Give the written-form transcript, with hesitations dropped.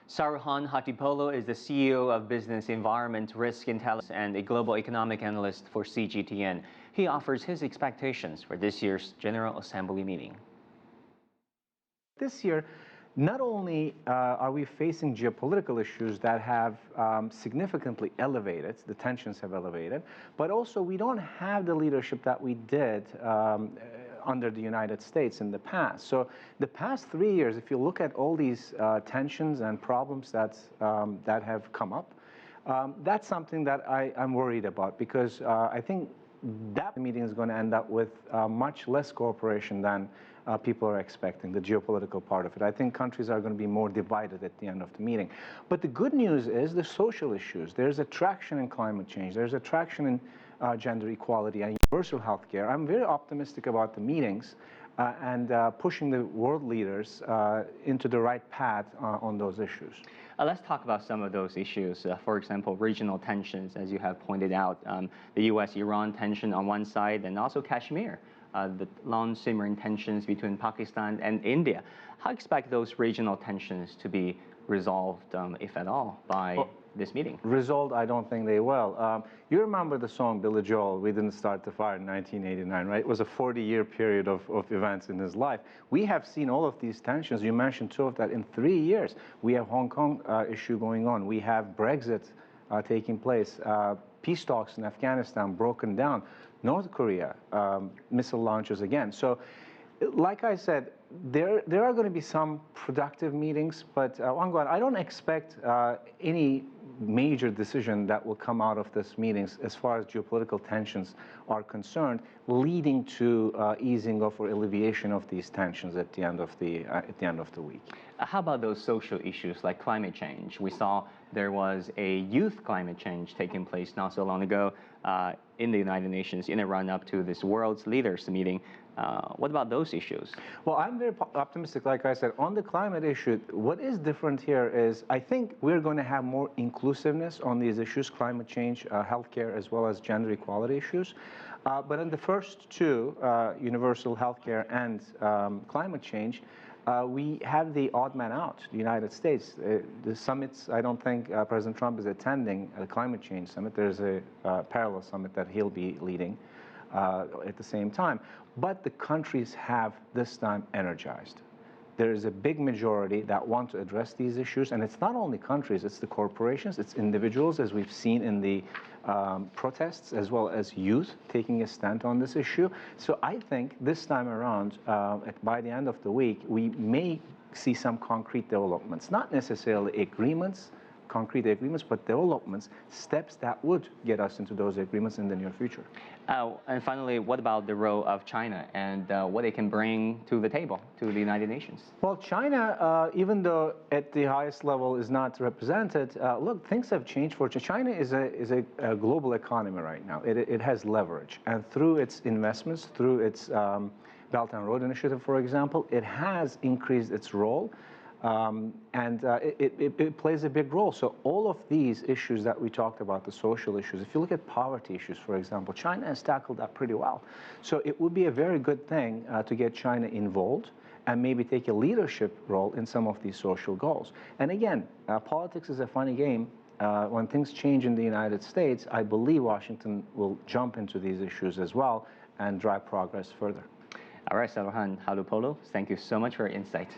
Saruhan Hatipoglu is the CEO of Business Environment Risk Intelligence and a global economic analyst for CGTN. He offers his expectations for this year's General Assembly meeting. This year, not only are we facing geopolitical issues that have significantly elevated, the tensions have elevated, but also we don't have the leadership that we did under the United States in the past. So the past 3 years, if you look at all these tensions and problems that have come up, that's something that I'm worried about, because I think that meeting is going to end up with much less cooperation than people are expecting, the geopolitical part of it. I think countries are going to be more divided at the end of the meeting. But the good news is the social issues. There's a traction in climate change. There's a traction in gender equality and universal health care. I'm very optimistic about the meetings and pushing the world leaders into the right path on those issues. Let's talk about some of those issues. For example, regional tensions, as you have pointed out, the U.S.-Iran tension on one side, and also Kashmir, the long simmering tensions between Pakistan and India. How expect those regional tensions to be resolved, if at all, by this meeting? Resolved, I don't think they will. You remember the song Billy Joel, "We Didn't Start the Fire" in 1989, right? It was a 40-year period of events in his life. We have seen all of these tensions. You mentioned two of that in 3 years. We have Hong Kong issue going on. We have Brexit taking place. Peace talks in Afghanistan broken down. North Korea, missile launches again. So, like I said, there are going to be some productive meetings, but Wang, I don't expect any major decision that will come out of this meetings as far as geopolitical tensions are concerned, leading to easing of or alleviation of these tensions at the end of the week. How about those social issues like climate change? We saw there was a youth climate change taking place not so long ago in the United Nations in a run-up to this world's leaders meeting. What about those issues? Well, I'm very optimistic, like I said, on the climate issue. What is different here is I think we're going to have more inclusiveness on these issues, climate change, healthcare, as well as gender equality issues. But in the first two, universal healthcare and climate change, we have the odd man out, the United States. The summits, I don't think President Trump is attending a climate change summit. There's a parallel summit that he'll be leading at the same time. But the countries have this time energized. There is a big majority that want to address these issues, and it's not only countries, it's the corporations, it's individuals, as we've seen in the protests, as well as youth taking a stand on this issue. So I think this time around, by the end of the week, we may see some concrete developments, not necessarily agreements, concrete agreements, but developments, steps that would get us into those agreements in the near future. And finally, what about the role of China and what it can bring to the table, to the United Nations? Well, China, even though at the highest level is not represented, look, things have changed for China. China is a global economy right now. It has leverage, and through its investments, through its Belt and Road Initiative, for example, it has increased its role. It plays a big role. So all of these issues that we talked about, the social issues, if you look at poverty issues, for example, China has tackled that pretty well. So it would be a very good thing to get China involved and maybe take a leadership role in some of these social goals. And again, politics is a funny game. When things change in the United States, I believe Washington will jump into these issues as well and drive progress further. All right, Saruhan Hatipoglu, thank you so much for your insight.